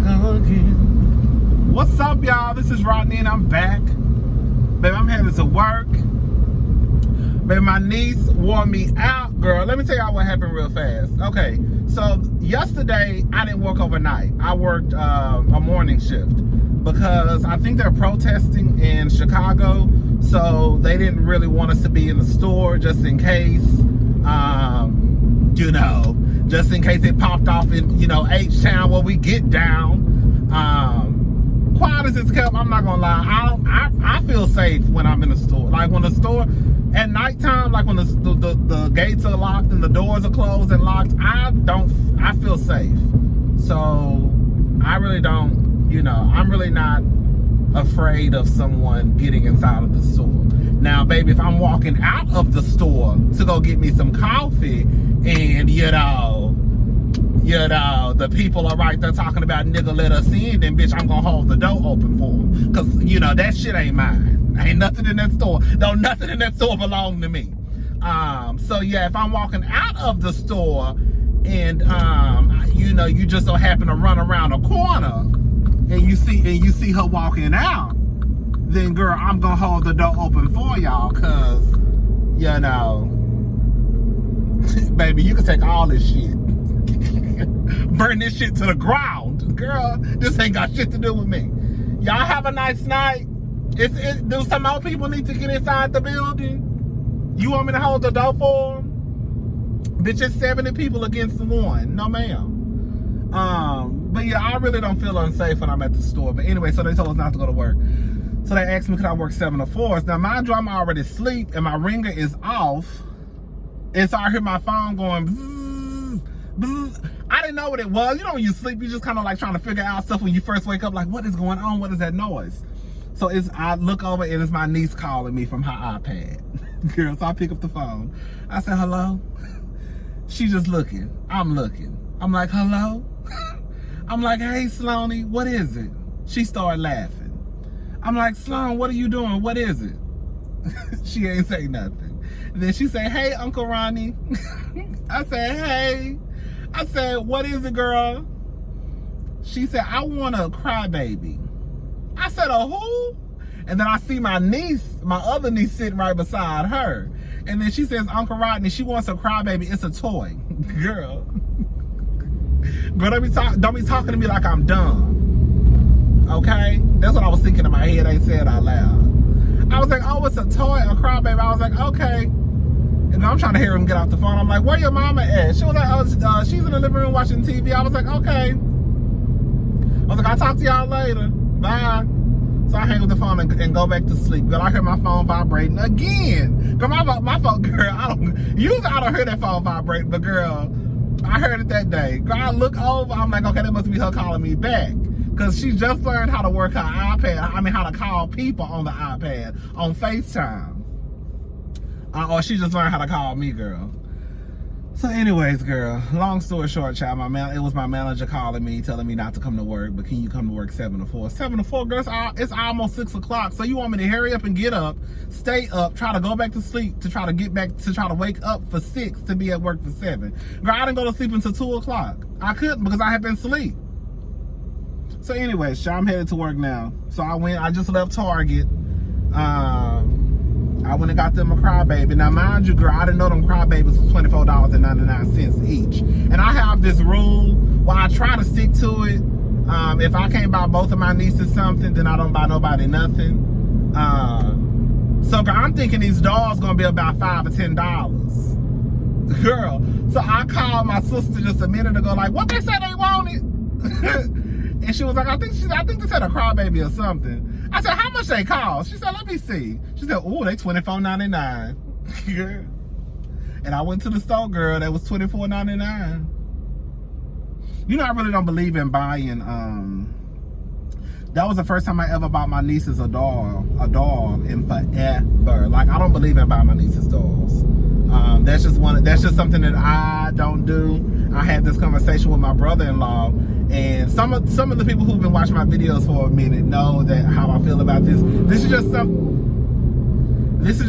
go again. What's up, y'all? This is Rodney and I'm back. Baby, I'm headed to work. Baby, my niece wore me out, girl. Let me tell y'all what happened real fast. Okay, so yesterday I didn't work overnight. I worked a morning shift because I think they're protesting in Chicago, so they didn't really want us to be in the store just in case, just in case it popped off in, H-Town where we get down. Quiet as it's kept, I'm not gonna lie, I feel safe when I'm in the store. Like when the store, at nighttime, like when the gates are locked and the doors are closed and locked, I feel safe. So I really don't, I'm really not afraid of someone getting inside of the store. Now, baby, if I'm walking out of the store to go get me some coffee and, the people are right there talking about nigga let us in, then bitch, I'm gonna hold the door open for them. Cause, that shit ain't mine. Ain't nothing in that store. No, nothing in that store belong to me. So yeah, if I'm walking out of the store and, you just so happen to run around a corner and you see her walking out, then girl, I'm gonna hold the door open for y'all, cause, baby, you can take all this shit. Burn this shit to the ground. Girl, this ain't got shit to do with me. Y'all have a nice night. Do some more people need to get inside the building? You want me to hold the door for them? Bitch, it's 70 people against 1. No, ma'am. But yeah, I really don't feel unsafe when I'm at the store. But anyway, so they told us not to go to work. So they asked me, could I work 7 to 4? Now, mind you, I'm already asleep and my ringer is off. And so I hear my phone going bzzz, bzzz. I didn't know what it was. When you sleep, you just kind of like trying to figure out stuff when you first wake up. Like, what is going on? What is that noise? So I look over and it's my niece calling me from her iPad. Girl, so I pick up the phone. I said, hello? She just looking. I'm looking. I'm like, hello? I'm like, hey, Sloanie, what is it? She started laughing. I'm like, Sloan, what are you doing? What is it? She ain't say nothing. And then she said, hey, Uncle Ronnie. I said, hey. I said, what is it, girl? She said, I want a crybaby. I said, a who? And then I see my other niece sitting right beside her. And then she says, Uncle Rodney, she wants a crybaby. It's a toy. Girl, don't be talking to me like I'm dumb. Okay? That's what I was thinking in my head. I ain't said it out loud. I was like, oh, it's a toy, a crybaby. I was like, okay. And I'm trying to hear him get off the phone. I'm like, where your mama at? She was like, oh, she's in the living room watching TV. I was like, okay. I was like, I'll talk to y'all later. Bye. So I hang up the phone and go back to sleep. Girl, I hear my phone vibrating again. Girl, my phone, girl, usually I don't hear that phone vibrating, but girl, I heard it that day. Girl, I look over, I'm like, okay, that must be her calling me back. Because she just learned how to work her iPad. How to call people on the iPad, on FaceTime. Or she just learned how to call me, girl. So anyways, girl, long story short, child, it was my manager calling me, telling me not to come to work, but can you come to work 7 to 4? 7 to 4, girl, it's almost 6 o'clock. So you want me to hurry up and get up, stay up, try to go back to sleep, to try to wake up for 6 to be at work for 7. Girl, I didn't go to sleep until 2 o'clock. I couldn't because I had been asleep. So anyways, child, I'm headed to work now. So I just left Target. I went and got them a crybaby. Now, mind you, girl, I didn't know them crybabies was $24.99 each. And I have this rule where I try to stick to it. If I can't buy both of my nieces something, then I don't buy nobody nothing. So, girl, I'm thinking these dolls gonna be about $5 or $10. Girl, so I called my sister just a minute ago, like, what they said they wanted? And she was like, I think they said a crybaby or something. I said, how much they cost? She said, let me see. She said, ooh, they $24.99. Girl. And I went to the store, girl, that was $24.99. I really don't believe in buying, that was the first time I ever bought my nieces a doll in forever. Like, I don't believe in buying my nieces dolls. That's just something that I don't do. I had this conversation with my brother-in-law, and some of the people who've been watching my videos for a minute know that how I feel about this. This is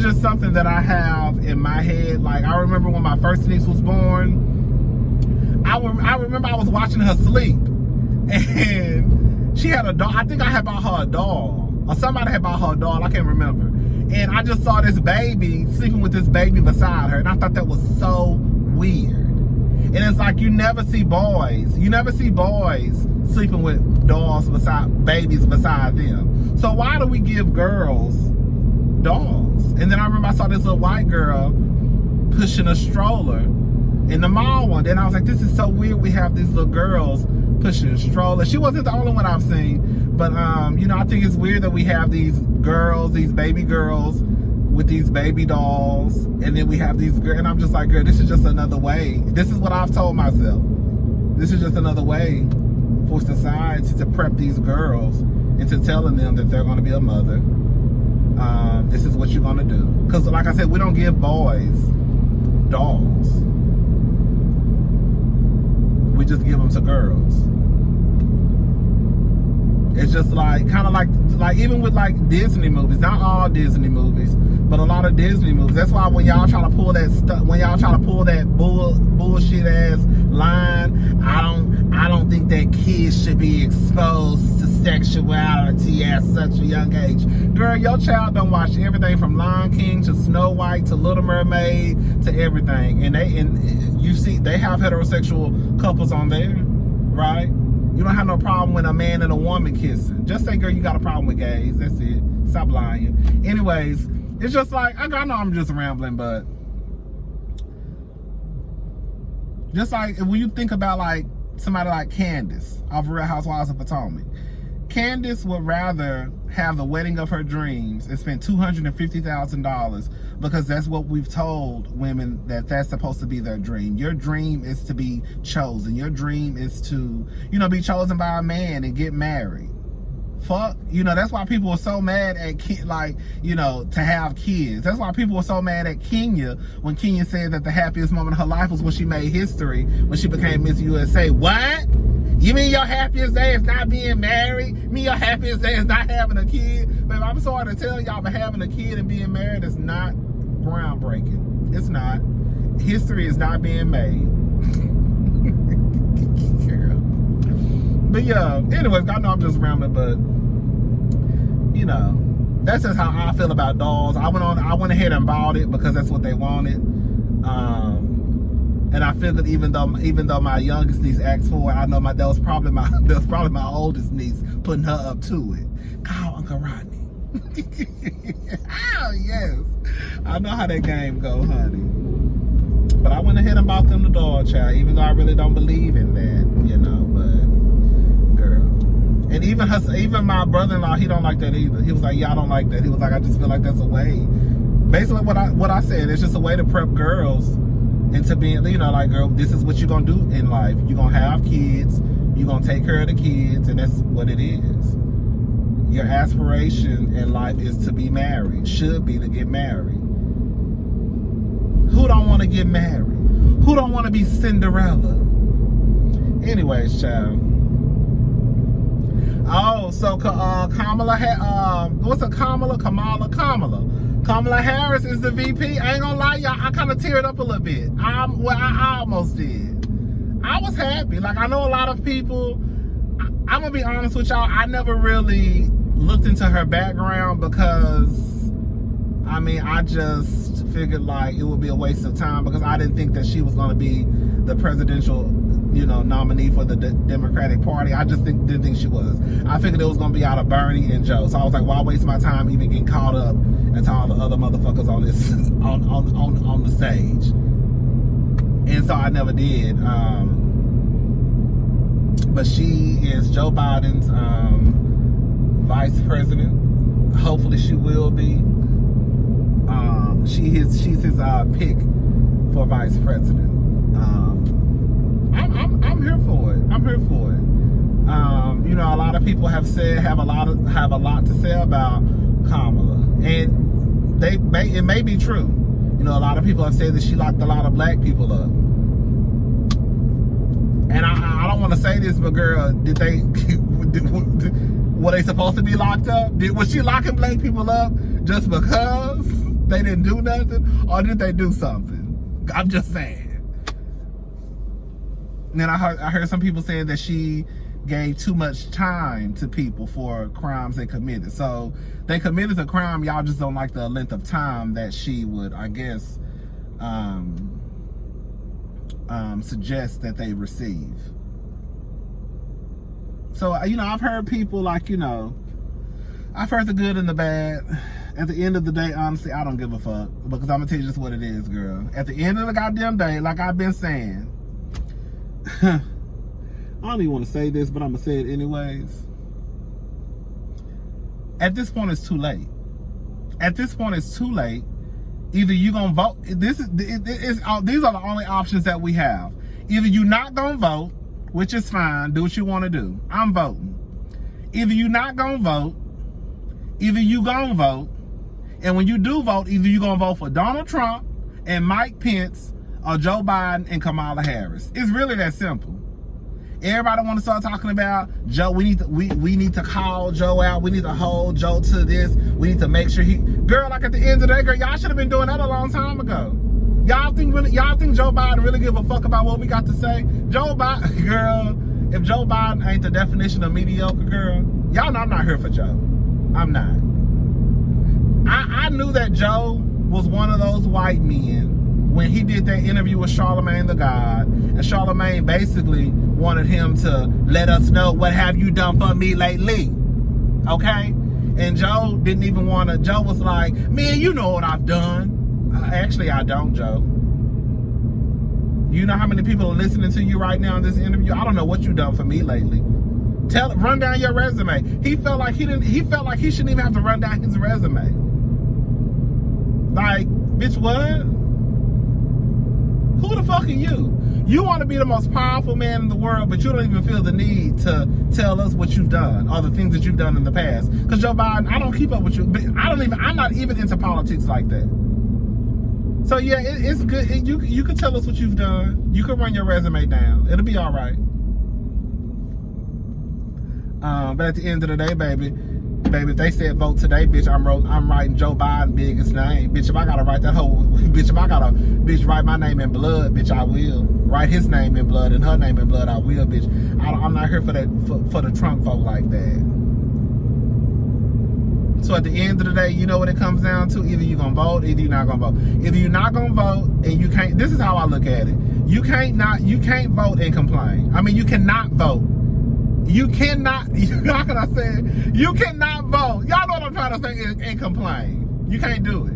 just something that I have in my head. Like, I remember when my first niece was born, I remember I was watching her sleep, and she had a doll. I think I had bought her a doll, or somebody had bought her a doll. I can't remember. And I just saw this baby sleeping with this baby beside her, and I thought that was so weird. And it's like you never see boys sleeping with dolls beside babies beside them. So why do we give girls dolls? And then I remember I saw this little white girl pushing a stroller in the mall one day, and I was like, this is so weird. We have these little girls pushing a stroller. She wasn't the only one I've seen, but you know, I think it's weird that we have these girls, these baby girls with these baby dolls, and then we have these girls, and I'm just like, girl, this is just another way. This is what I've told myself. This is just another way for society to prep these girls into telling them that they're going to be a mother. This is what you're going to do. Because like I said, we don't give boys dolls. We just give them to girls. It's just like, kind of like even with like Disney movies, not all Disney movies, but a lot of Disney movies. That's why when y'all try to pull that stuff, when y'all try to pull that bullshit ass line, I don't think that kids should be exposed to sexuality at such a young age. Girl, your child don't watch everything from Lion King to Snow White to Little Mermaid to everything, and you see they have heterosexual couples on there, right? You don't have no problem when a man and a woman kissing. Just say, girl, you got a problem with gays. That's it. Stop lying. Anyways, it's just like, I know I'm just rambling, but just like when you think about like somebody like Candiace of Real Housewives of Potomac, Candiace would rather have the wedding of her dreams and spend $250,000 because that's what we've told women, that that's supposed to be their dream. Your dream is to be chosen. Your dream is to, you know, be chosen by a man and get married. Fuck, you know, that's why people were so mad at like, you know, to have kids. That's why people were so mad at Kenya when Kenya said that the happiest moment of her life was when she made history, when she became Miss USA. What? You mean your happiest day is not being married? You mean your happiest day is not having a kid? But I'm sorry to tell y'all, but having a kid and being married is not groundbreaking. It's not. History is not being made. But yeah, anyways, I know I'm just rambling, but you know, that's just how I feel about dolls. I went ahead and bought it because that's what they wanted. And I figured even though my youngest niece asked for it, I know that was probably my oldest niece putting her up to it. Call Uncle Rodney. Oh yes, I know how that game go, honey. But I went ahead and bought them the doll, child, even though I really don't believe in that, you know. But girl, and even my brother-in-law, he don't like that either. He was like, yeah, I don't like that. He was like, I just feel like that's a way. Basically, what I said, it's just a way to prep girls into being, you know, like, girl, this is what you're gonna do in life. You're gonna have kids. You're gonna take care of the kids, and that's what it is. Your aspiration in life is to be married. Should be to get married. Who don't want to get married? Who don't want to be Cinderella? Anyways, child. Oh, so Kamala Harris is the VP. I ain't gonna lie, y'all, I kind of teared up a little bit. I almost did. I was happy. Like, I know a lot of people, I'm gonna be honest with y'all, I never really looked into her background because, I mean, I just figured like it would be a waste of time because I didn't think that she was gonna be the presidential, you know, nominee for the Democratic Party. I just didn't think she was. I figured it was gonna be out of Bernie and Joe. So I was like, why waste my time even getting caught up into all the other motherfuckers on this on the stage? And so I never did. But she is Joe Biden's vice president. Hopefully she will be. She's his pick for vice president. I'm here for it. I'm here for it. You know, a lot of people have a lot to say about Kamala, and it may be true. You know, a lot of people have said that she locked a lot of black people up. And I don't want to say this, but girl, were they supposed to be locked up? Was she locking black people up just because they didn't do nothing, or did they do something? I'm just saying. And then I heard some people saying that she gave too much time to people for crimes they committed. So they committed a crime, y'all just don't like the length of time that she would, I guess, suggest that they receive. So, you know, I've heard people like, you know, I've heard the good and the bad. At the end of the day, honestly, I don't give a fuck. Because I'm going to tell you just what it is, girl. At the end of the goddamn day, like I've been saying, I don't even want to say this, but I'm going to say it anyways. At this point, it's too late. At this point, it's too late. Either you going to vote. These are the only options that we have. Either you not going to vote, which is fine. Do what you want to do. I'm voting. Either you not going to vote, either you going to vote, and when you do vote, either you going to vote for Donald Trump and Mike Pence or Joe Biden and Kamala Harris. It's really that simple. Everybody want to start talking about Joe. We need to call Joe out. We need to hold Joe to this. We need to make sure he... Girl, like at the end of the day, girl, y'all should have been doing that a long time ago. Y'all think Joe Biden really give a fuck about what we got to say? Joe Biden, girl, if Joe Biden ain't the definition of mediocre, girl, y'all know I'm not here for Joe. I'm not. I knew that Joe was one of those white men when he did that interview with Charlamagne the God, and Charlamagne basically wanted him to let us know, what have you done for me lately? Okay? And Joe didn't even want to. Joe was like, man, you know what I've done. Actually, I don't, Joe. You know how many people are listening to you right now in this interview? I don't know what you've done for me lately. Run down your resume. He felt like he shouldn't even have to run down his resume. Like, bitch, what? Who the fuck are you? You want to be the most powerful man in the world, but you don't even feel the need to tell us what you've done or the things that you've done in the past. Because Joe Biden, I don't keep up with you. I'm not even into politics like that. So yeah, it's good. You can tell us what you've done. You can run your resume down. It'll be all right. But at the end of the day, baby, if they said vote today, bitch, I'm writing Joe Biden biggest name. Bitch, if I gotta write that whole, bitch, if I gotta, bitch, write my name in blood, bitch, I will. Write his name in blood and her name in blood, I will, bitch. I'm not here for that, for the Trump vote like that. So at the end of the day, you know what it comes down to? Either you're gonna vote, either you're not gonna vote. Either you're not gonna vote and you can't, this is how I look at it. You can't vote and complain. I mean, you cannot vote. You cannot, how can I say it? You cannot vote. Y'all know what I'm trying to say, and complain. You can't do it.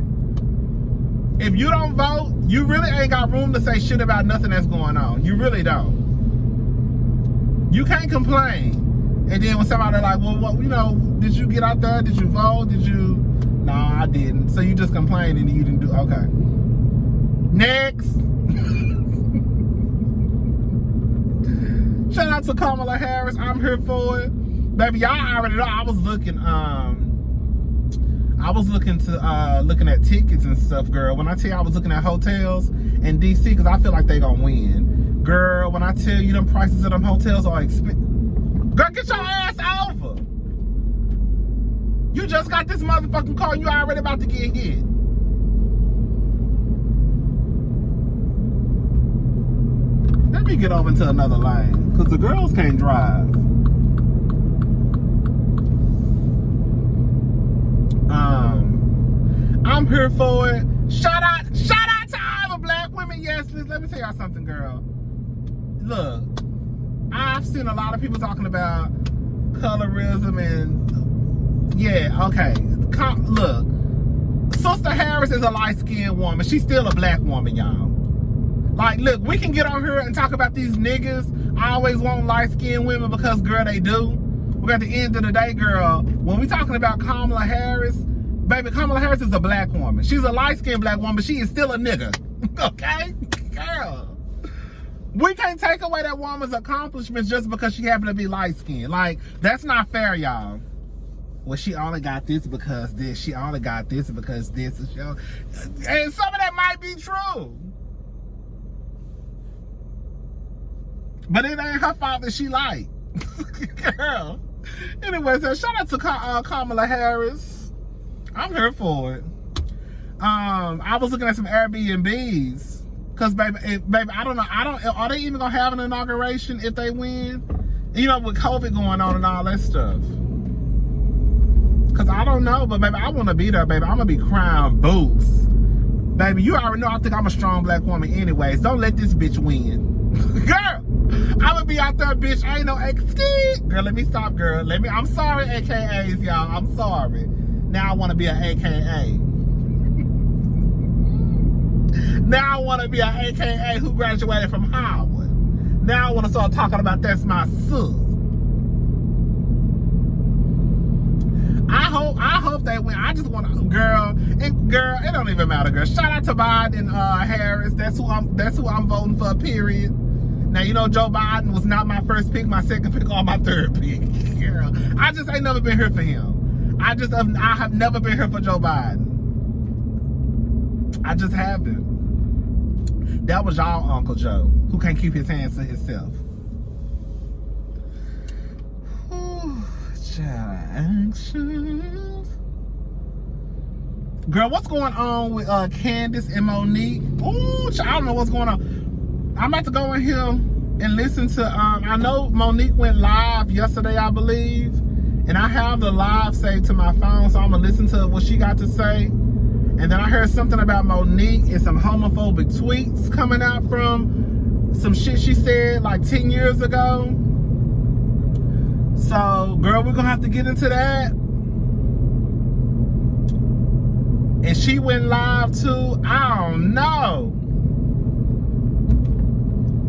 If you don't vote, you really ain't got room to say shit about nothing that's going on. You really don't. You can't complain. And then when somebody like, well, what, you know, did you get out there? Did you vote? Did you? No, I didn't. So you just complained and you didn't do, okay. Next. Shout out to Kamala Harris. I'm here for it. Baby, y'all already know I was looking at tickets and stuff, girl. When I tell you I was looking at hotels in DC, because I feel like they gonna win. Girl, when I tell you them prices of them hotels are expensive. Girl, get your ass over. You just got this motherfucking car and you already about to get hit. Let me get over into another lane, because the girls can't drive. I'm here for it. Shout out to all the black women. Yes, let me tell y'all something, girl. Look, I've seen a lot of people talking about colorism and yeah, okay. Look, Sister Harris is a light-skinned woman. She's still a black woman, y'all. Like, look, we can get on here and talk about these niggas. I always want light-skinned women because, girl, they do. But at the end of the day, girl, when we talking about Kamala Harris, baby, Kamala Harris is a black woman. She's a light-skinned black woman, but she is still a nigga. Okay? Girl. We can't take away that woman's accomplishments just because she happened to be light-skinned. Like, that's not fair, y'all. Well, she only got this because this. She only got this because this. And some of that might be true. But it ain't her fault that she light. Girl. Anyway, so shout out to Kamala Harris. I'm here for it. I was looking at some Airbnbs. Cause baby, I don't know. Are they even gonna have an inauguration if they win? You know, with COVID going on and all that stuff. Because I don't know, but baby, I want to be there, baby. I'm going to be crying boots. Baby, you already know I think I'm a strong black woman anyways. Don't let this bitch win. Girl, I'm going to be out there, bitch. I ain't no excuse. Girl, let me stop, girl. I'm sorry, AKAs, y'all. I'm sorry. Now I want to be an AKA. Now I want to be an AKA who graduated from Howard. Now I want to start talking about that's my sis. I hope they win. I just want to, girl, it don't even matter, girl. Shout out to Biden and Harris. That's who I'm voting for, period. Now, you know, Joe Biden was not my first pick, my second pick, or my third pick. Girl, I just ain't never been here for him. I have never been here for Joe Biden. I just haven't. That was y'all Uncle Joe, who can't keep his hands to himself. Actions. Girl, what's going on with Candiace and Monique? Ooh, I don't know what's going on. I'm about to go in here and listen to, I know Monique went live yesterday, I believe. And I have the live saved to my phone, so I'm going to listen to what she got to say. And then I heard something about Monique and some homophobic tweets coming out from some shit she said like 10 years ago. So, girl, we're going to have to get into that. And she went live too. I don't know.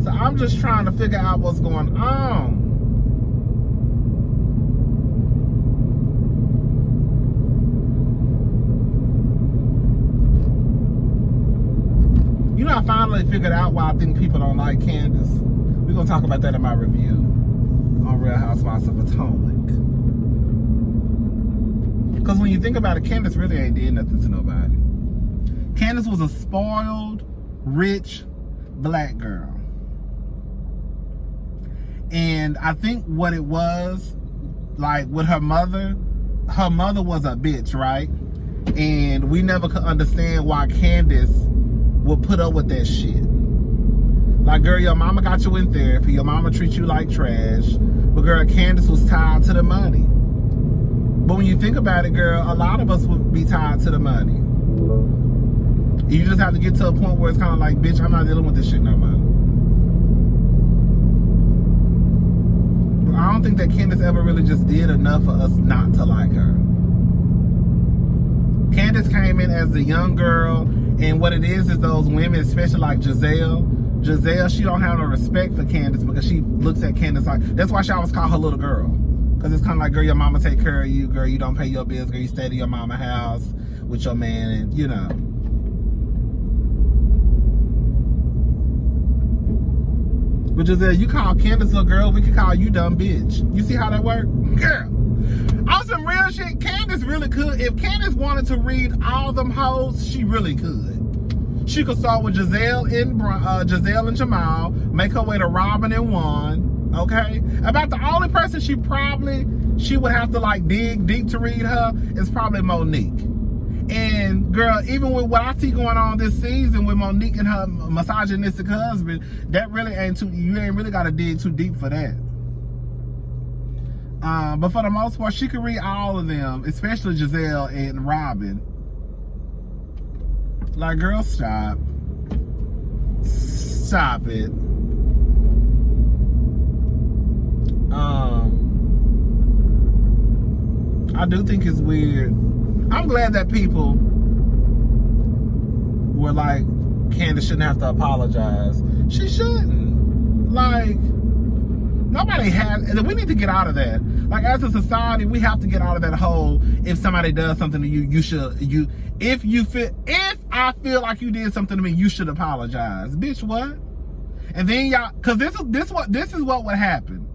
So I'm just trying to figure out what's going on. You know, I finally figured out why I think people don't like Candiace. We're going to talk about that in my review on Real Housewives of Potomac. Because when you think about it, Candiace really ain't did nothing to nobody. Candiace was a spoiled, rich, black girl. And I think what it was, like with her mother was a bitch, right? And we never could understand why Candiace would put up with that shit. Like, girl, your mama got you in therapy. Your mama treats you like trash. But, girl, Candiace was tied to the money. But when you think about it, girl, a lot of us would be tied to the money. You just have to get to a point where it's kind of like, bitch, I'm not dealing with this shit no more. But I don't think that Candiace ever really just did enough for us not to like her. Candiace came in as a young girl, and what it is those women, especially like Giselle, she don't have no respect for Candiace because she looks at Candiace like, that's why she always call her little girl. Because it's kind of like, girl, your mama take care of you, girl, you don't pay your bills, girl, you stay to your mama house with your man, and you know. But Giselle, you call Candiace little girl, we can call you dumb bitch. You see how that work? Girl. On some real shit, Candiace really could. If Candiace wanted to read all them hoes, she really could. She could start with Giselle and Jamal, make her way to Robin and Juan, okay? About the only person she would have to like dig deep to read her is probably Monique. And girl, even with what I see going on this season with Monique and her misogynistic husband, that really you ain't really got to dig too deep for that. But for the most part, she could read all of them, especially Giselle and Robin. Like, girl, stop. Stop it. I do think it's weird. I'm glad that people were like, Candiace shouldn't have to apologize. She shouldn't. Like, nobody has, and we need to get out of that. Like, as a society, we have to get out of that whole, if somebody does something to you, if I feel like you did something to me, you should apologize. Bitch, what? And then y'all, cause this is what would happen.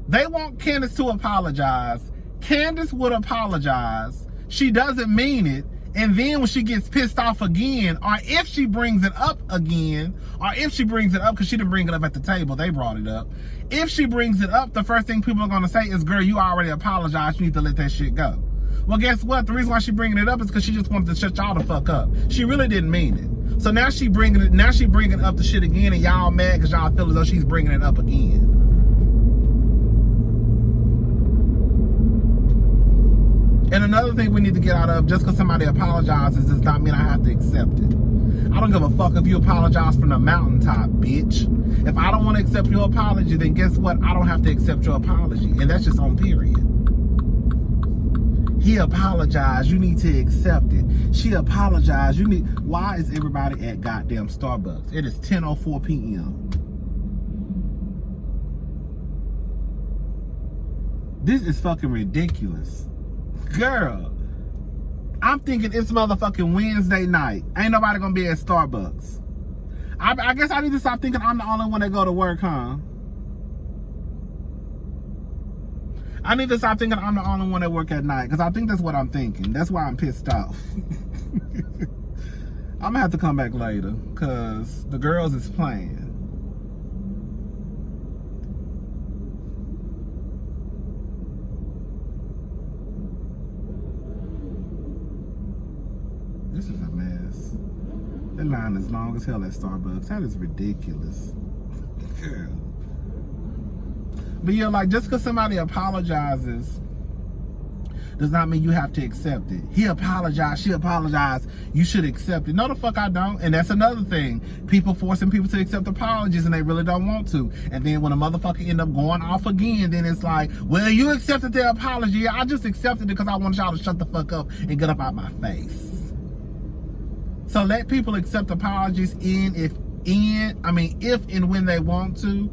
They want Candiace to apologize. Candiace would apologize. She doesn't mean it. And then when she gets pissed off again, or if she brings it up again, or if she brings it up, because she didn't bring it up at the table, they brought it up. If she brings it up, the first thing people are going to say is, girl, you already apologized. You need to let that shit go. Well, guess what? The reason why she's bringing it up is because she just wanted to shut y'all the fuck up. She really didn't mean it. So now she bringing up the shit again, and y'all mad because y'all feel as though she's bringing it up again. And another thing we need to get out of, just because somebody apologizes does not mean I have to accept it. I don't give a fuck if you apologize from the mountaintop, bitch. If I don't want to accept your apology, then guess what? I don't have to accept your apology. And that's just on period. He apologized. You need to accept it. She apologized. You need... Why is everybody at goddamn Starbucks? It is 10:04 p.m. This is fucking ridiculous. Girl, I'm thinking it's motherfucking Wednesday night. Ain't nobody gonna be at Starbucks. I guess I need to stop thinking I'm the only one that go to work, huh? I need to stop thinking I'm the only one that work at night, because I think that's what I'm thinking. That's why I'm pissed off. I'm gonna have to come back later, because the girls is playing. This is a mess. That line is long as hell at Starbucks. That is ridiculous. Girl. But yeah, like, just because somebody apologizes does not mean you have to accept it. He apologized, she apologized, you should accept it. No, the fuck I don't. And that's another thing. People forcing people to accept apologies and they really don't want to. And then when a motherfucker end up going off again, then it's like, well, you accepted their apology. Yeah, I just accepted it because I want y'all to shut the fuck up and get up out my face. So let people accept apologies if and when they want to,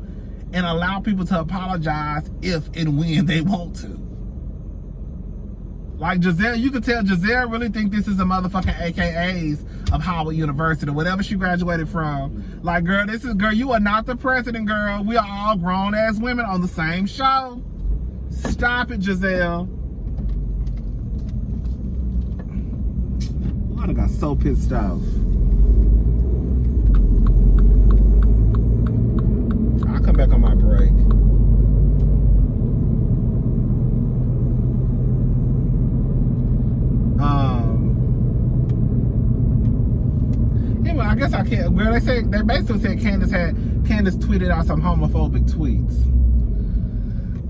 and allow people to apologize if and when they want to. Like Giselle, you can tell Giselle really think this is a motherfucking AKAs of Howard University or whatever she graduated from. Like, girl, you are not the president, girl. We are all grown ass women on the same show. Stop it, Giselle. I got so pissed off. I'll come back on my break. Anyway, I guess I can't. Well, they basically said Candiace tweeted out some homophobic tweets.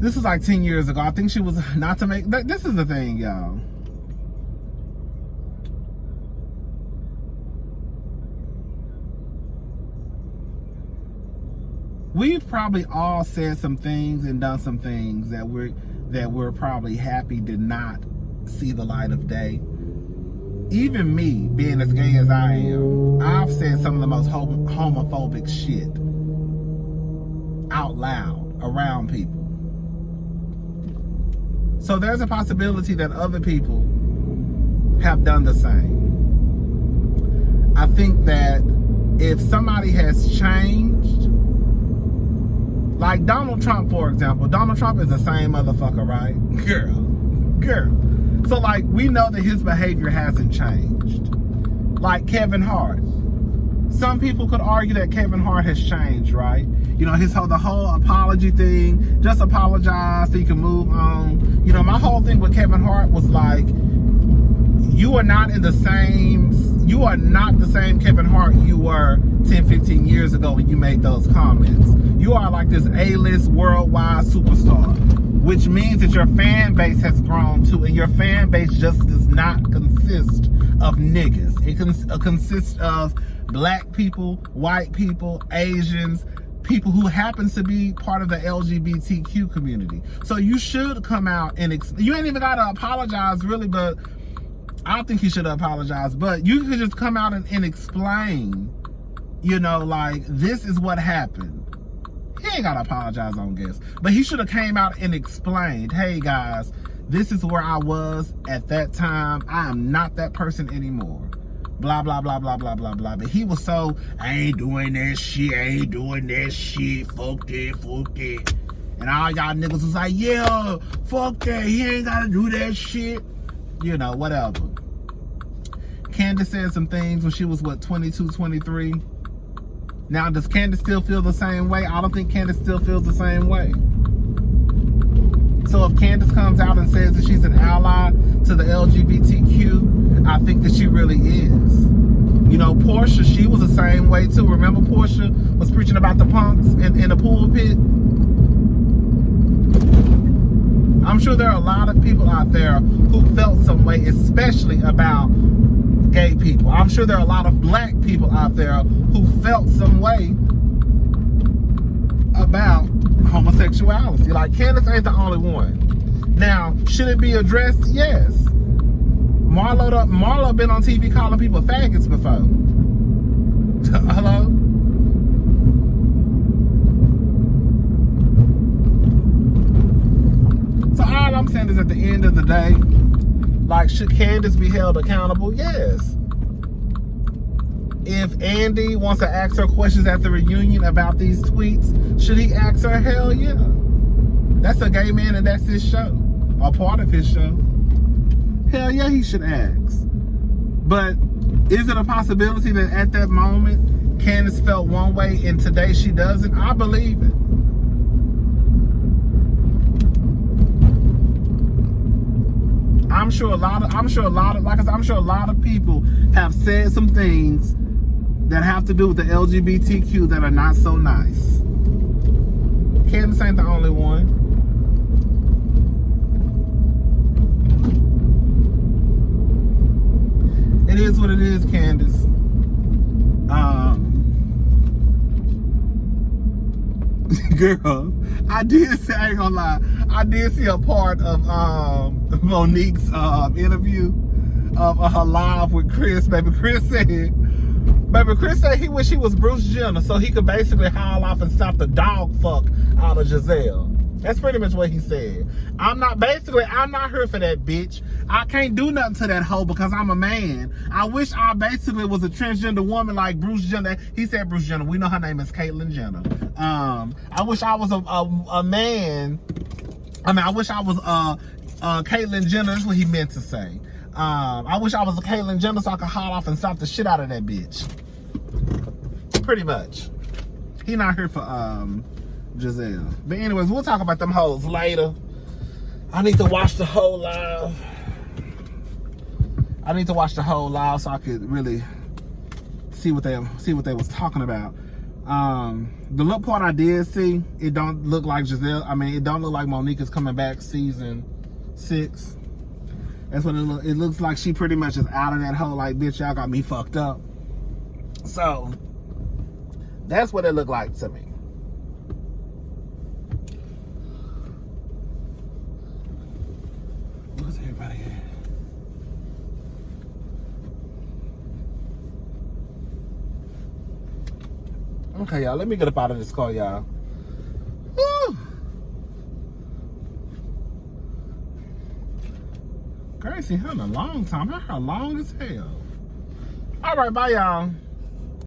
This was like 10 years ago. I think she was not to make. This is the thing, y'all. We've probably all said some things and done some things that we're probably happy did not see the light of day. Even me, being as gay as I am, I've said some of the most homophobic shit out loud around people. So there's a possibility that other people have done the same. I think that if somebody has changed, like Donald Trump, for example. Donald Trump is the same motherfucker, right? Girl. So, like, we know that his behavior hasn't changed. Like Kevin Hart. Some people could argue that Kevin Hart has changed, right? You know, the whole apology thing. Just apologize so you can move on. You know, my whole thing with Kevin Hart was like, you are not the same Kevin Hart you were 10, 15 years ago when you made those comments. You are like this A-list worldwide superstar, which means that your fan base has grown too, and your fan base just does not consist of niggas. It consists of black people, white people, Asians, people who happen to be part of the LGBTQ community. So you should come out and you ain't even gotta apologize really, but I don't think he should apologize, but you could just come out and explain, you know, like, this is what happened. He ain't gotta apologize, I guess, but he should have came out and explained, hey guys, this is where I was at that time. I am not that person anymore. Blah, blah, blah, blah, blah, blah, blah. But he was so, I ain't doing that shit, fuck that. And all y'all niggas was like, yeah, fuck that, he ain't gotta do that shit. You know, whatever. Candiace said some things when she was, 22, 23? Now, does Candiace still feel the same way? I don't think Candiace still feels the same way. So if Candiace comes out and says that she's an ally to the LGBTQ, I think that she really is. You know, Portia, she was the same way too. Remember Portia was preaching about the punks in the pulpit? I'm sure there are a lot of people out there who felt some way, especially about gay people. I'm sure there are a lot of black people out there who felt some way about homosexuality. Like, Candiace ain't the only one. Now, should it be addressed? Yes. Marlo been on TV calling people faggots before. Hello? So all I'm saying is, at the end of the day, like, should Candiace be held accountable? Yes. If Andy wants to ask her questions at the reunion about these tweets, should he ask her? Hell yeah. That's a gay man and that's his show. Or part of his show. Hell yeah, he should ask. But is it a possibility that at that moment, Candiace felt one way and today she doesn't? I believe it. I'm sure a lot of people have said some things that have to do with the LGBTQ that are not so nice. Candiace ain't the only one. It is what it is, Candiace. Girl, I ain't gonna lie, I did see a part of Monique's interview of her live with Chris. Baby Chris said he wish he was Bruce Jenner so he could basically haul off and stop the dog fuck out of Giselle. That's pretty much what he said. I'm not here for that bitch. I can't do nothing to that hoe because I'm a man. I wish I basically was a transgender woman like Bruce Jenner. He said Bruce Jenner. We know her name is Caitlyn Jenner. I wish I was a man. I mean, I wish I was Caitlyn Jenner. That's what he meant to say. I wish I was a Caitlyn Jenner so I could haul off and stop the shit out of that bitch. Pretty much. He not here for Giselle. But anyways, we'll talk about them hoes later. I need to watch the whole live. So I could really see what they was talking about. The little part I did see, it don't look like Giselle. I mean, it don't look like Monique is coming back season 6. That's what it looks like. She pretty much is out of that whole, like, bitch, y'all got me fucked up. So that's what it looked like to me. Where's everybody at? Okay, y'all, let me get up out of this car, y'all. Woo! Gracie, had a long time. I heard long as hell. All right, bye, y'all.